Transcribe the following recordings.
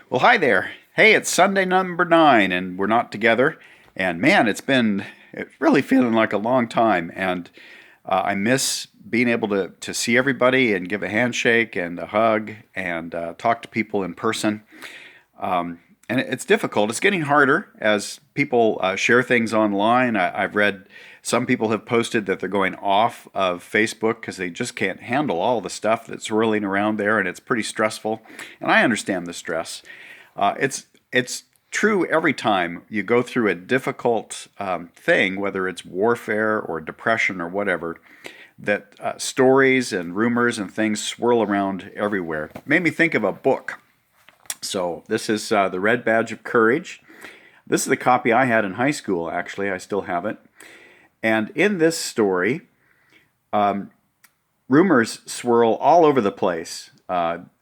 Well, hi there. Hey, it's Sunday number 9, and we're not together. And man, it's really feeling like a long time. And I miss being able to see everybody and give a handshake and a hug and talk to people in person. And it's difficult. It's getting harder as people share things online. I've read some people have posted that they're going off of Facebook because they just can't handle all the stuff that's swirling around there, and it's pretty stressful. And I understand the stress. It's true every time you go through a difficult thing, whether it's warfare or depression or whatever, that stories and rumors and things swirl around everywhere. It made me think of a book. So this is The Red Badge of Courage. This is the copy I had in high school, actually. I still have it. And in this story, rumors swirl all over the place.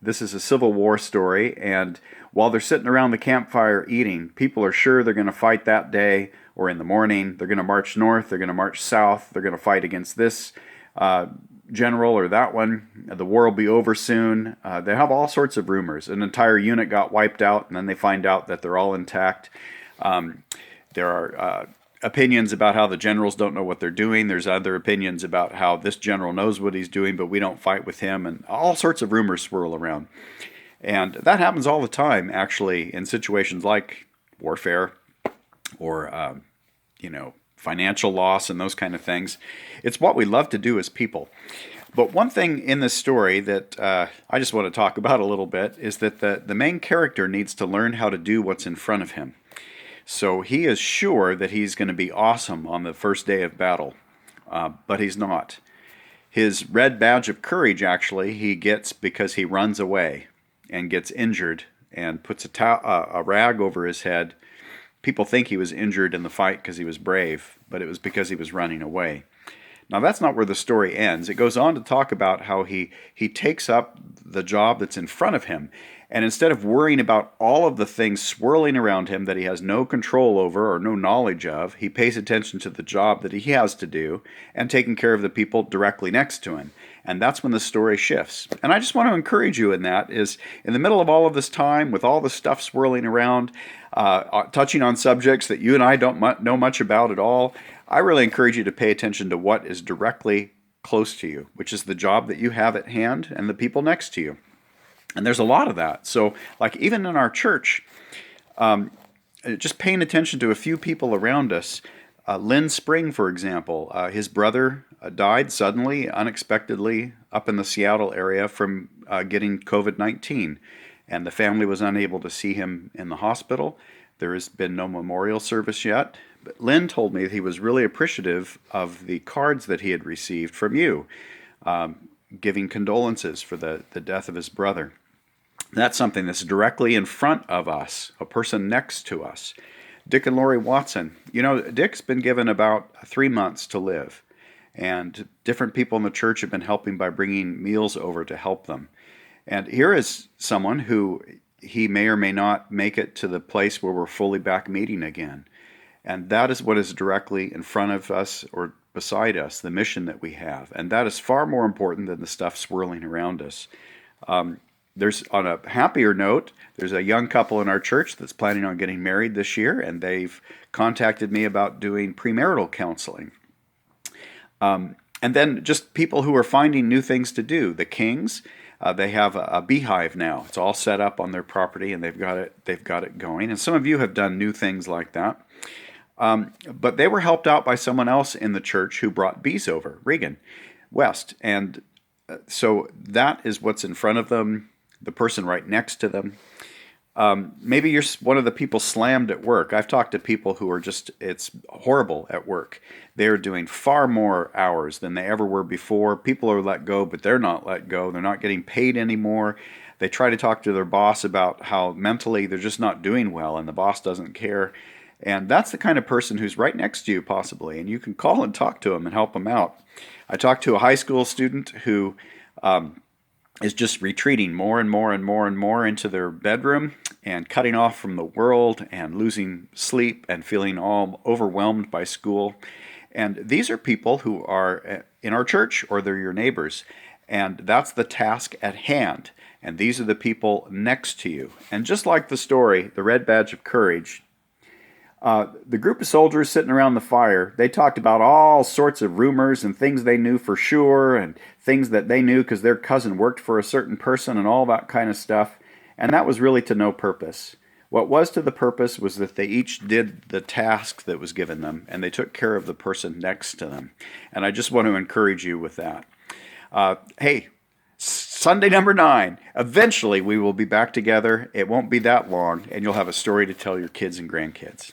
This is a Civil War story, and while they're sitting around the campfire eating, people are sure they're going to fight that day or in the morning. They're going to march north, they're going to march south, they're going to fight against this general or that one. The war will be over soon. They have all sorts of rumors. An entire unit got wiped out, and then they find out that they're all intact. There are opinions about how the generals don't know what they're doing. There's other opinions about how this general knows what he's doing, but we don't fight with him, and all sorts of rumors swirl around. And that happens all the time, actually, in situations like warfare or, financial loss and those kind of things. It's what we love to do as people. But one thing in this story that I just want to talk about a little bit is that the main character needs to learn how to do what's in front of him. So he is sure that he's going to be awesome on the first day of battle, but he's not. His red badge of courage, actually, he gets because he runs away and gets injured and puts a rag over his head. People think he was injured in the fight because he was brave, but it was because he was running away. Now, that's not where the story ends. It goes on to talk about how he takes up the job that's in front of him. And instead of worrying about all of the things swirling around him that he has no control over or no knowledge of, he pays attention to the job that he has to do and taking care of the people directly next to him. And that's when the story shifts. And I just want to encourage you in that is in the middle of all of this time, with all the stuff swirling around, touching on subjects that you and I don't know much about at all, I really encourage you to pay attention to what is directly close to you, which is the job that you have at hand and the people next to you. And there's a lot of that. So, like even in our church, just paying attention to a few people around us. Lynn Spring, for example, his brother died suddenly, unexpectedly, up in the Seattle area from getting COVID-19. And the family was unable to see him in the hospital. There has been no memorial service yet. But Lynn told me that he was really appreciative of the cards that he had received from you, giving condolences for the death of his brother. That's something that's directly in front of us, a person next to us. Dick and Lori Watson. You know, Dick's been given about 3 months to live, and different people in the church have been helping by bringing meals over to help them. And here is someone who he may or may not make it to the place where we're fully back meeting again. And that is what is directly in front of us or beside us, the mission that we have. And that is far more important than the stuff swirling around us. There's, on a happier note, there's a young couple in our church that's planning on getting married this year, and they've contacted me about doing premarital counseling. And then just people who are finding new things to do. The Kings, they have a beehive now. It's all set up on their property, and they've got it going. And some of you have done new things like that. But they were helped out by someone else in the church who brought bees over, Regan West. And so that is what's in front of them, the person right next to them. Maybe you're one of the people slammed at work. I've talked to people who are it's horrible at work. They're doing far more hours than they ever were before. People are let go, but they're not let go. They're not getting paid anymore. They try to talk to their boss about how mentally they're just not doing well, and the boss doesn't care. And that's the kind of person who's right next to you, possibly, and you can call and talk to them and help them out. I talked to a high school student who is just retreating more and more and more and more into their bedroom and cutting off from the world and losing sleep and feeling all overwhelmed by school. And these are people who are in our church or they're your neighbors. And that's the task at hand. and these are the people next to you. And just like the story, the Red Badge of Courage, the group of soldiers sitting around the fire, they talked about all sorts of rumors and things they knew for sure and things that they knew because their cousin worked for a certain person and all that kind of stuff. And that was really to no purpose. What was to the purpose was that they each did the task that was given them and they took care of the person next to them. And I just want to encourage you with that. Hey, Sunday number 9. Eventually we will be back together. It won't be that long and you'll have a story to tell your kids and grandkids.